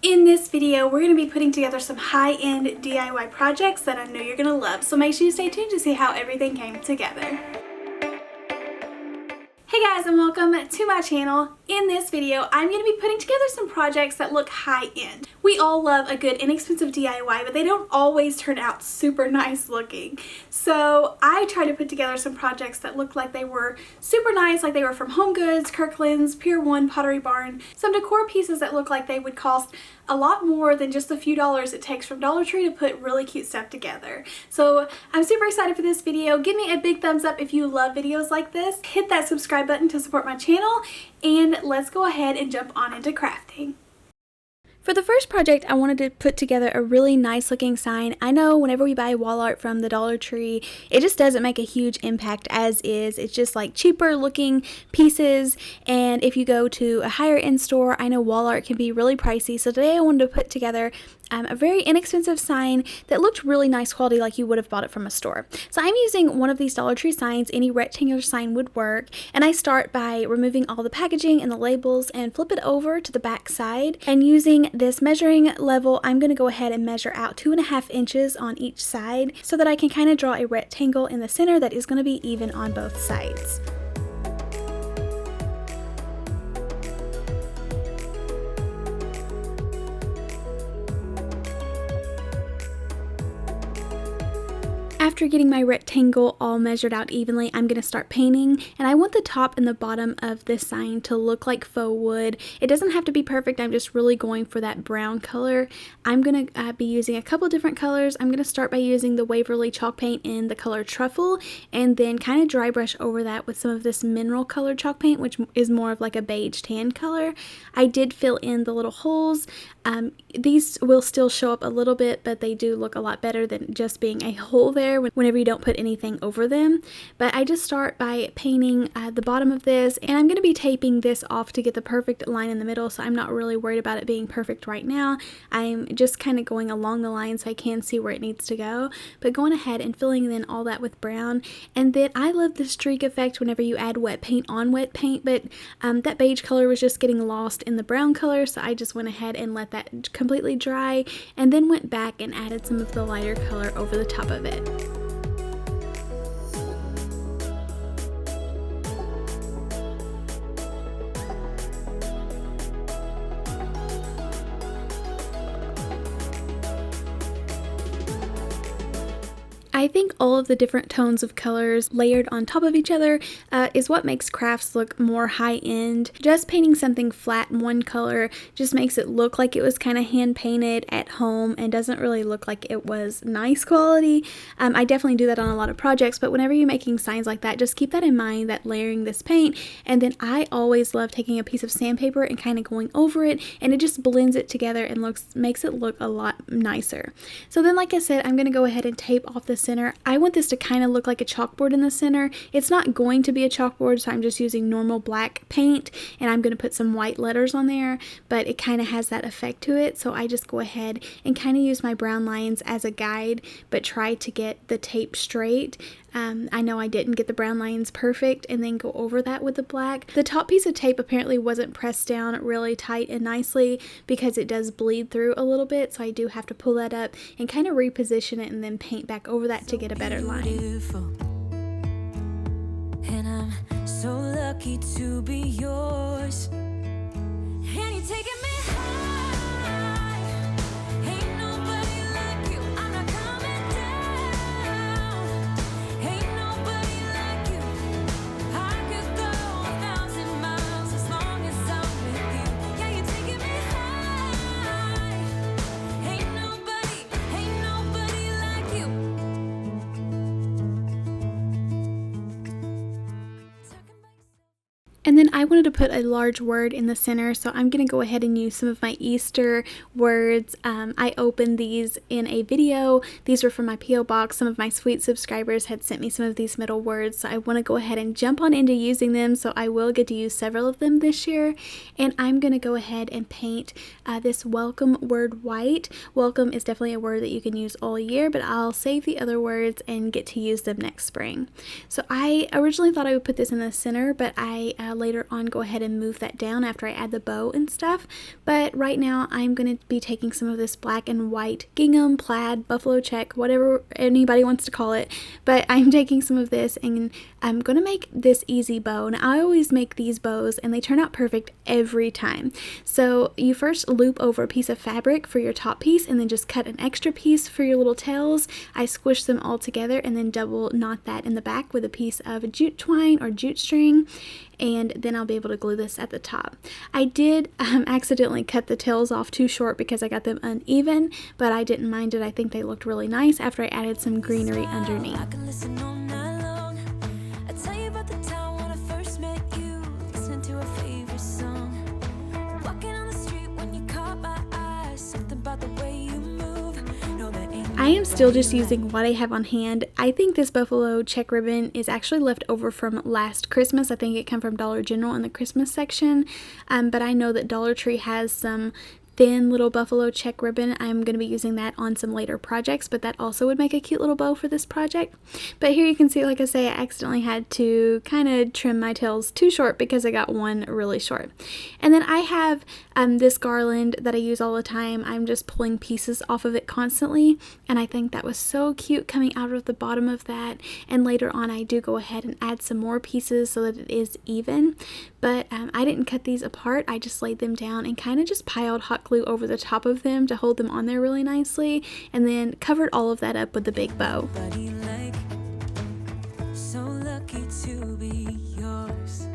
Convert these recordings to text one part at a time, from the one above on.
In this video, we're going to be putting together some high-end DIY projects that I know you're going to love, so make sure you stay tuned to see how everything came together. Hey guys, and welcome to my channel. In this video, I'm going to be putting together some projects that look high-end. We all love a good inexpensive DIY, but they don't always turn out super nice looking. So I try to put together some projects that look like they were super nice, like they were from Home Goods, Kirkland's, Pier 1, Pottery Barn. Some decor pieces that look like they would cost a lot more than just the few dollars it takes from Dollar Tree to put really cute stuff together. So I'm super excited for this video. Give me a big thumbs up if you love videos like this. Hit that subscribe button to support my channel, and let's go ahead and jump on into crafting. For the first project, I wanted to put together a really nice looking sign. I know whenever we buy wall art from the Dollar Tree, it just doesn't make a huge impact as is. It's just like cheaper looking pieces, and if you go to a higher end store, I know wall art can be really pricey. So today I wanted to put together a very inexpensive sign that looked really nice quality, like you would have bought it from a store. So I'm using one of these Dollar Tree signs. Any rectangular sign would work, and I start by removing all the packaging and the labels and flip it over to the back side, and using this measuring level, I'm going to go ahead and measure out 2.5 inches on each side so that I can kind of draw a rectangle in the center that is going to be even on both sides. After getting my rectangle all measured out evenly, I'm going to start painting, and I want the top and the bottom of this sign to look like faux wood. It doesn't have to be perfect, I'm just really going for that brown color. I'm going to be using a couple different colors. I'm going to start by using the Waverly chalk paint in the color Truffle, and then kind of dry brush over that with some of this mineral colored chalk paint, which is more of like a beige tan color. I did fill in the little holes. These will still show up a little bit, but they do look a lot better than just being a hole there whenever you don't put anything over them. But I just start by painting the bottom of this, and I'm going to be taping this off to get the perfect line in the middle, so I'm not really worried about it being perfect right now. I'm just kind of going along the line so I can see where it needs to go, but going ahead and filling in all that with brown. And then I love the streak effect whenever you add wet paint on wet paint, but that beige color was just getting lost in the brown color, so I just went ahead and let that completely dry, and then went back and added some of the lighter color over the top of it. I think all of the different tones of colors layered on top of each other is what makes crafts look more high-end. Just painting something flat in one color just makes it look like it was kind of hand painted at home and doesn't really look like it was nice quality. I definitely do that on a lot of projects, but whenever you're making signs like that, just keep that in mind, that layering this paint. And then I always love taking a piece of sandpaper and kind of going over it, and it just blends it together and makes it look a lot nicer. So then, like I said, I'm going to go ahead and tape off the center. I want this to kind of look like a chalkboard in the center. It's not going to be a chalkboard, so I'm just using normal black paint, and I'm going to put some white letters on there, but it kind of has that effect to it, so I just go ahead and kind of use my brown lines as a guide, but try to get the tape straight. I know I didn't get the brown lines perfect, and then go over that with the black. The top piece of tape apparently wasn't pressed down really tight and nicely because it does bleed through a little bit, so I do have to pull that up and kind of reposition it and then paint back over that to get a better line. And I'm so lucky to be yours. And you're taking me high. Ain't nobody like you. I'm not coming down. Ain't nobody like you. I could go 1,000 miles as long as I'm with you. Yeah, you're taking me high. Ain't nobody like you. And then I wanted to put a large word in the center, so I'm going to go ahead and use some of my Easter words. I opened these in a video. These were from my P.O. box. Some of my sweet subscribers had sent me some of these middle words, so I want to go ahead and jump on into using them, so I will get to use several of them this year. And I'm going to go ahead and paint this welcome word white. Welcome is definitely a word that you can use all year, but I'll save the other words and get to use them next spring. So I originally thought I would put this in the center, but I later on go ahead and move that down after I add the bow and stuff. But right now I'm going to be taking some of this black and white gingham, plaid, buffalo check, whatever anybody wants to call it. But I'm taking some of this and I'm going to make this easy bow. And I always make these bows and they turn out perfect every time. So you first loop over a piece of fabric for your top piece and then just cut an extra piece for your little tails. I squish them all together and then double knot that in the back with a piece of jute twine or jute string, and then I'll be able to glue this at the top. I did accidentally cut the tails off too short because I got them uneven, but I didn't mind it. I think they looked really nice after I added some greenery underneath. I am still just using what I have on hand. I think this buffalo check ribbon is actually left over from last Christmas. I think it came from Dollar General in the Christmas section, but I know that Dollar Tree has some thin little buffalo check ribbon. I'm going to be using that on some later projects, but that also would make a cute little bow for this project. But here you can see, like I say, I accidentally had to kind of trim my tails too short because I got one really short. And then I have this garland that I use all the time. I'm just pulling pieces off of it constantly, and I think that was so cute coming out of the bottom of that. And later on I do go ahead and add some more pieces so that it is even, but I didn't cut these apart. I just laid them down and kind of just piled hot glue over the top of them to hold them on there really nicely, and then covered all of that up with the big bow. So lucky to be yours.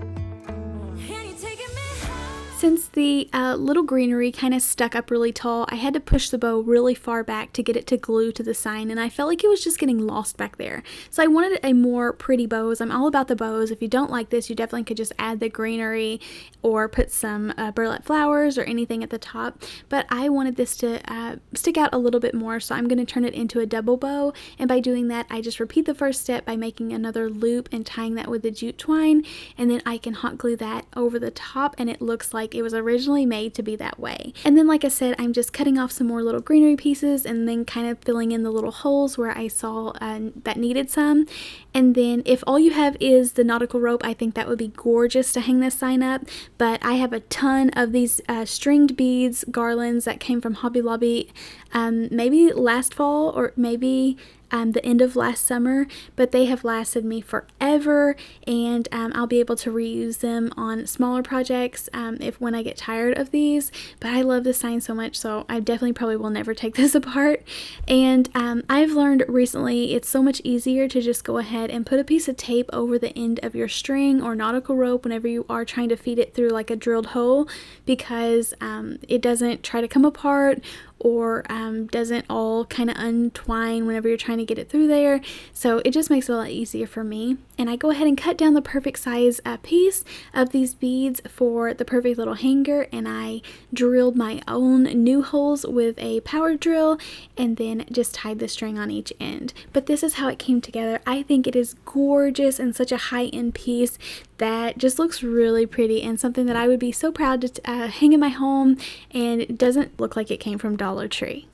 Since the little greenery kind of stuck up really tall, I had to push the bow really far back to get it to glue to the sign, and I felt like it was just getting lost back there. So I wanted a more pretty bows. I'm all about the bows. If you don't like this, you definitely could just add the greenery or put some burlap flowers or anything at the top. But I wanted this to stick out a little bit more, so I'm going to turn it into a double bow. And by doing that, I just repeat the first step by making another loop and tying that with the jute twine, and then I can hot glue that over the top, and it looks like it was originally made to be that way. And then, like I said, I'm just cutting off some more little greenery pieces and then kind of filling in the little holes where I saw that needed some. And then if all you have is the nautical rope, I think that would be gorgeous to hang this sign up. But I have a ton of these stringed beads garlands that came from Hobby Lobby maybe last fall or maybe the end of last summer, but they have lasted me forever, and I'll be able to reuse them on smaller projects when I get tired of these. But I love this sign so much, so I definitely probably will never take this apart. And I've learned recently it's so much easier to just go ahead and put a piece of tape over the end of your string or nautical rope whenever you are trying to feed it through like a drilled hole, because it doesn't try to come apart or doesn't all kind of untwine whenever you're trying to get it through there. So it just makes it a lot easier for me. And I go ahead and cut down the perfect size piece of these beads for the perfect little hanger, and I drilled my own new holes with a power drill and then just tied the string on each end. But this is how it came together. I think it is gorgeous and such a high-end piece that just looks really pretty, and something that I would be so proud to hang in my home, and it doesn't look like it came from Dollar Tree.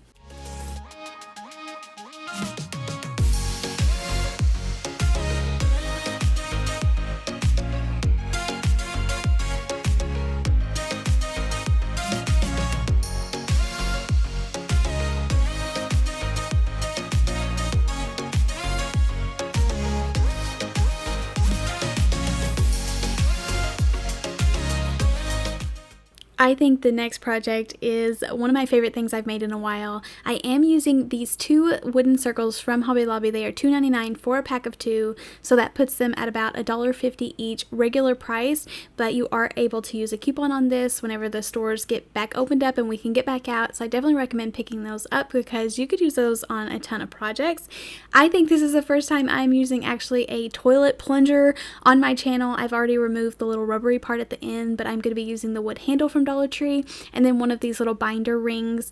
I think the next project is one of my favorite things I've made in a while. I am using these two wooden circles from Hobby Lobby. They are $2.99 for a pack of 2, so that puts them at about $1.50 each regular price, but you are able to use a coupon on this whenever the stores get back opened up and we can get back out. So I definitely recommend picking those up because you could use those on a ton of projects. I think this is the first time I'm using actually a toilet plunger on my channel. I've already removed the little rubbery part at the end, but I'm going to be using the wood handle from Dollar Dollar Tree, and then one of these little binder rings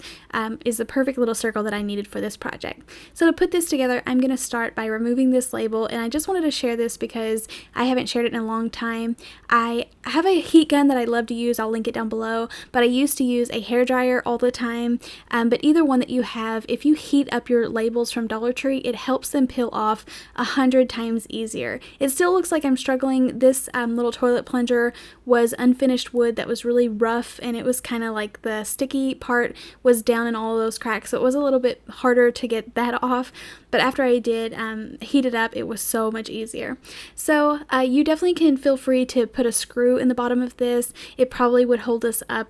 is the perfect little circle that I needed for this project. So to put this together, I'm going to start by removing this label, and I just wanted to share this because I haven't shared it in a long time. I have a heat gun that I love to use. I'll link it down below, but I used to use a hairdryer all the time. But either one that you have, if you heat up your labels from Dollar Tree, it helps them peel off 100 times easier. It still looks like I'm struggling. This little toilet plunger was unfinished wood that was really rough, and it was kind of like the sticky part was down in all of those cracks, so it was a little bit harder to get that off. But after I did heat it up, it was so much easier. So you definitely can feel free to put a screw in the bottom of this. It probably would hold this up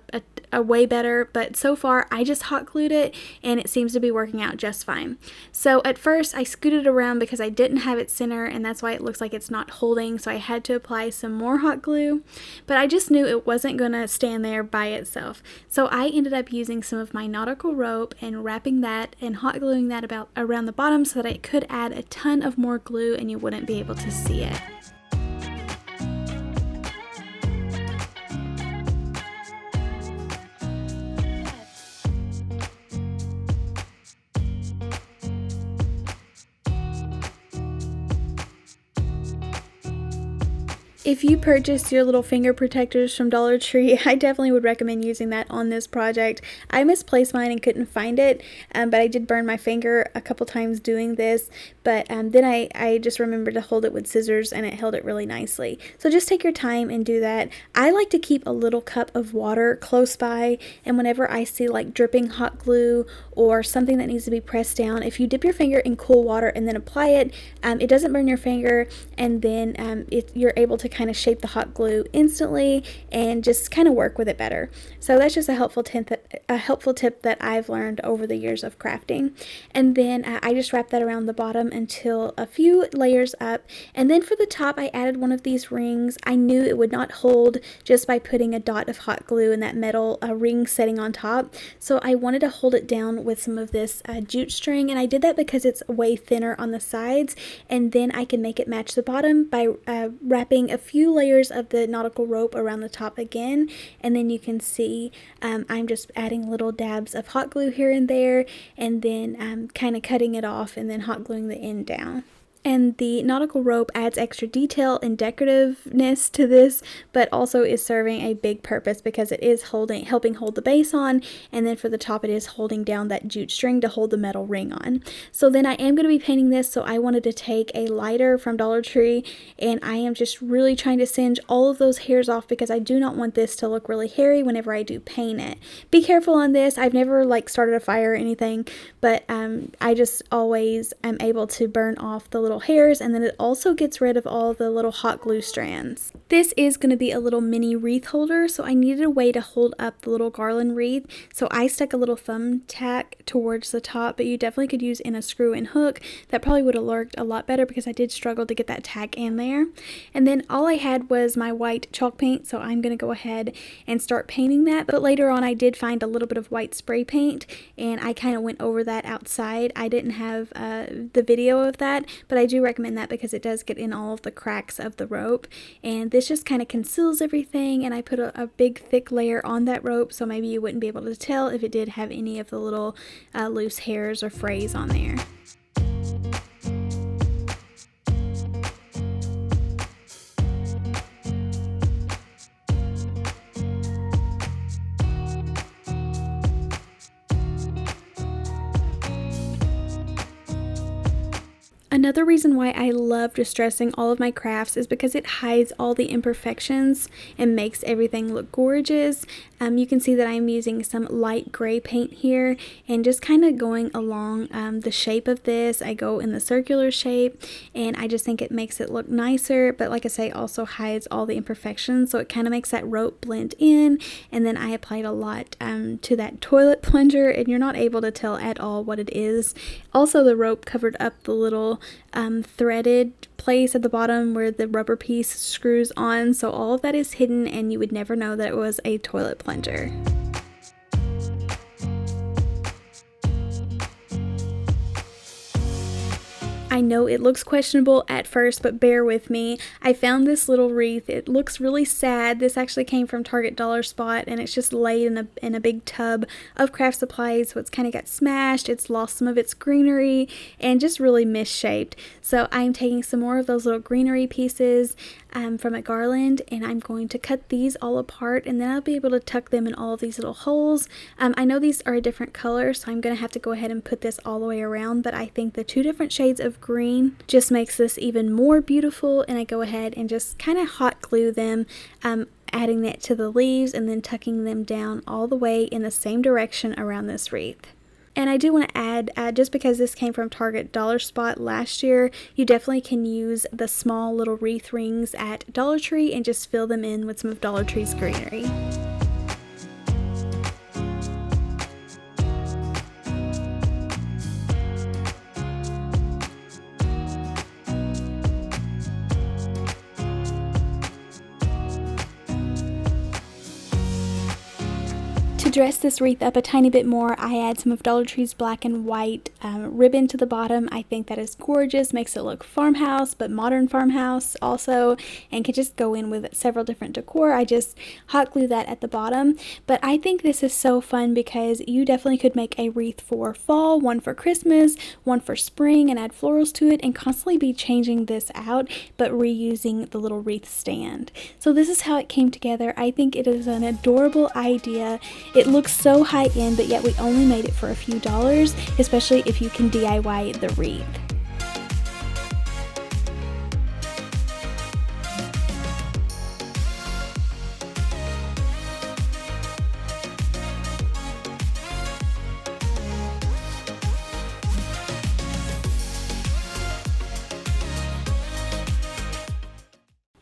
a way better, but so far I just hot glued it and it seems to be working out just fine. So at first I scooted around because I didn't have it center, and that's why it looks like it's not holding, so I had to apply some more hot glue, but I just knew it wasn't going to stand there by itself. So I ended up using some of my nautical rope and wrapping that and hot gluing that about around the bottom so that I could add a ton of more glue and you wouldn't be able to see it. If you purchased your little finger protectors from Dollar Tree, I definitely would recommend using that on this project. I misplaced mine and couldn't find it, but I did burn my finger a couple times doing this, but then I just remembered to hold it with scissors and it held it really nicely. So just take your time and do that. I like to keep a little cup of water close by, and whenever I see like dripping hot glue or something that needs to be pressed down, if you dip your finger in cool water and then apply it, it doesn't burn your finger, and then you're able to kind of shape the hot glue instantly and just kind of work with it better. So that's just a helpful tip that I've learned over the years of crafting. And then I just wrapped that around the bottom until a few layers up, and then for the top I added one of these rings. I knew it would not hold just by putting a dot of hot glue and that metal ring setting on top, so I wanted to hold it down with some of this jute string, and I did that because it's way thinner on the sides, and then I can make it match the bottom by wrapping a few layers of the nautical rope around the top again. And then you can see I'm just adding little dabs of hot glue here and there, and then kind of cutting it off and then hot gluing the end down. And the nautical rope adds extra detail and decorativeness to this, but also is serving a big purpose because it is helping hold the base on, and then for the top it is holding down that jute string to hold the metal ring on. So then I am going to be painting this, so I wanted to take a lighter from Dollar Tree, and I am just really trying to singe all of those hairs off because I do not want this to look really hairy whenever I do paint it. Be careful on this. I've never started a fire or anything, but I just always am able to burn off the little hairs, and then it also gets rid of all the little hot glue strands. This is going to be a little mini wreath holder, so I needed a way to hold up the little garland wreath, so I stuck a little thumbtack towards the top, but you definitely could use in a screw and hook. That probably would have worked a lot better because I did struggle to get that tack in there. And then all I had was my white chalk paint, so I'm going to go ahead and start painting that, but later on I did find a little bit of white spray paint, and I kind of went over that outside. I didn't have the video of that, but I do recommend that because it does get in all of the cracks of the rope, and this just kind of conceals everything, and I put a big thick layer on that rope so maybe you wouldn't be able to tell if it did have any of the little loose hairs or frays on there. Another reason why I love distressing all of my crafts is because it hides all the imperfections and makes everything look gorgeous. You can see that I'm using some light gray paint here and just kind of going along the shape of this. I go in the circular shape, and I just think it makes it look nicer, but like I say, also hides all the imperfections, so it kind of makes that rope blend in. And then I applied a lot to that toilet plunger, and you're not able to tell at all what it is. Also, the rope covered up the little threaded place at the bottom where the rubber piece screws on, so all of that is hidden and you would never know that it was a toilet plunger. I know it looks questionable at first, but bear with me. I found this little wreath. It looks really sad. This actually came from Target Dollar Spot, and it's just laid in a big tub of craft supplies, so it's kind of got smashed. It's lost some of its greenery and just really misshaped. So I'm taking some more of those little greenery pieces from a garland, and I'm going to cut these all apart, and then I'll be able to tuck them in all of these little holes. I know these are a different color, so I'm going to have to go ahead and put this all the way around, but I think the two different shades of green just makes this even more beautiful, and I go ahead and just kind of hot glue them, adding that to the leaves and then tucking them down all the way in the same direction around this wreath. And I do want to add, just because this came from Target Dollar Spot last year, you definitely can use the small little wreath rings at Dollar Tree and just fill them in with some of Dollar Tree's greenery. To dress this wreath up a tiny bit more, I add some of Dollar Tree's black and white ribbon to the bottom. I think that is gorgeous, makes it look farmhouse, but modern farmhouse also, and can just go in with several different decor. I just hot glue that at the bottom, but I think this is so fun because you definitely could make a wreath for fall, one for Christmas, one for spring, and add florals to it, and constantly be changing this out, but reusing the little wreath stand. So this is how it came together. I think it is an adorable idea. It looks so high-end, but yet we only made it for a few dollars, especially if you can DIY the wreath.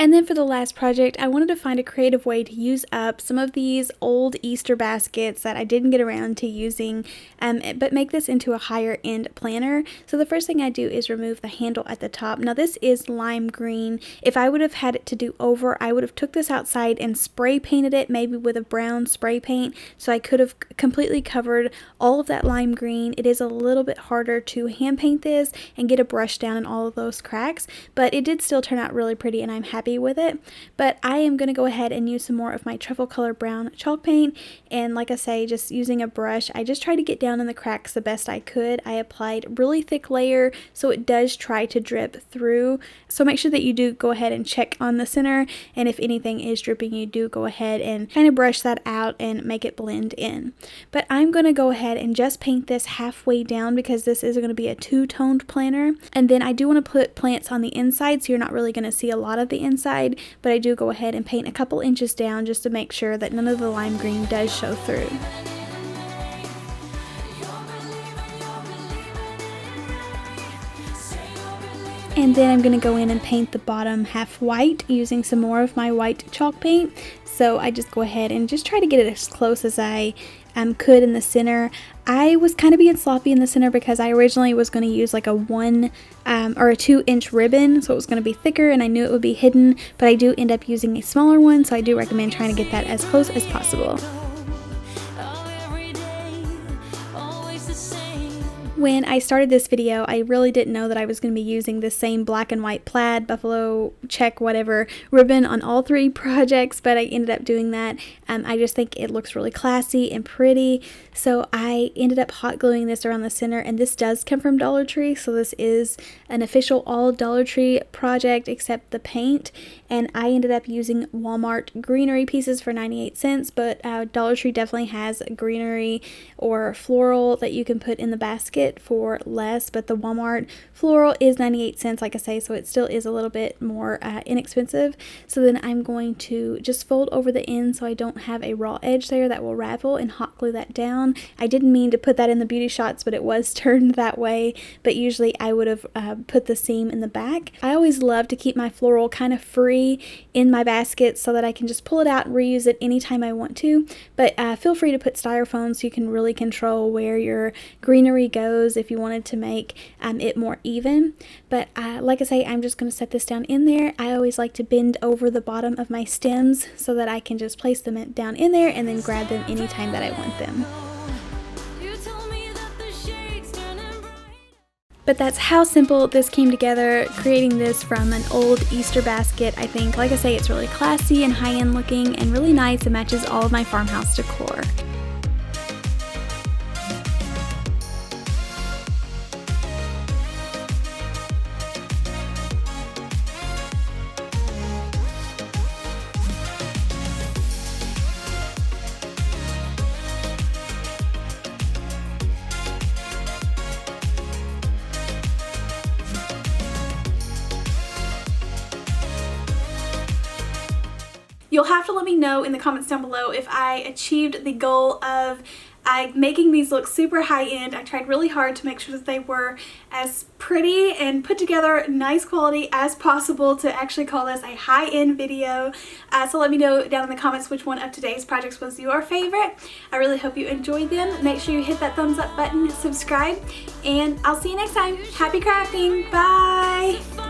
And then for the last project, I wanted to find a creative way to use up some of these old Easter baskets that I didn't get around to using, but make this into a higher end planner. So the first thing I do is remove the handle at the top. Now this is lime green. If I would have had it to do over, I would have took this outside and spray painted it, maybe with a brown spray paint, so I could have completely covered all of that lime green. It is a little bit harder to hand paint this and get a brush down in all of those cracks, but it did still turn out really pretty, and I'm happy with it. But I am going to go ahead and use some more of my truffle color brown chalk paint, and like I say, just using a brush, I just try to get down in the cracks the best I could. I applied really thick layer, so it does try to drip through, so make sure that you do go ahead and check on the center, and if anything is dripping, you do go ahead and kind of brush that out and make it blend in. But I'm going to go ahead and just paint this halfway down because this is going to be a two-toned planner, and then I do want to put plants on the inside, so you're not really going to see a lot of the inside, but I do go ahead and paint a couple inches down just to make sure that none of the lime green does show through. And then I'm going to go in and paint the bottom half white using some more of my white chalk paint. So I just go ahead and just try to get it as close as I could in the center. I was kind of being sloppy in the center because I originally was going to use like a 1 or a 2-inch ribbon, so it was going to be thicker and I knew it would be hidden, but I do end up using a smaller one, so I do recommend trying to get that as close as possible. When I started this video, I really didn't know that I was going to be using the same black and white plaid, buffalo check, whatever ribbon on all three projects, but I ended up doing that. I just think it looks really classy and pretty, so I ended up hot gluing this around the center, and this does come from Dollar Tree, so this is an official all Dollar Tree project except the paint, and I ended up using Walmart greenery pieces for 98 cents, but Dollar Tree definitely has greenery or floral that you can put in the basket for less, but the Walmart floral is 98 cents, like I say, so it still is a little bit more inexpensive. So then I'm going to just fold over the end so I don't have a raw edge there that will ravel, and hot glue that down. I didn't mean to put that in the beauty shots, but it was turned that way, but usually I would have put the seam in the back. I always love to keep my floral kind of free in my basket so that I can just pull it out and reuse it anytime I want to, but feel free to put styrofoam so you can really control where your greenery goes if you wanted to make it more even. But like I say, I'm just going to set this down in there. I always like to bend over the bottom of my stems so that I can just place them down in there and then grab them anytime that I want them. But that's how simple this came together, creating this from an old Easter basket. I think, like I say, it's really classy and high-end looking and really nice. It matches all of my farmhouse decor. You'll have to let me know in the comments down below if I achieved the goal of making these look super high-end. I tried really hard to make sure that they were as pretty and put together nice quality as possible to actually call this a high-end video. So let me know down in the comments which one of today's projects was your favorite. I really hope you enjoyed them. Make sure you hit that thumbs up button, subscribe, and I'll see you next time. Happy crafting! Bye!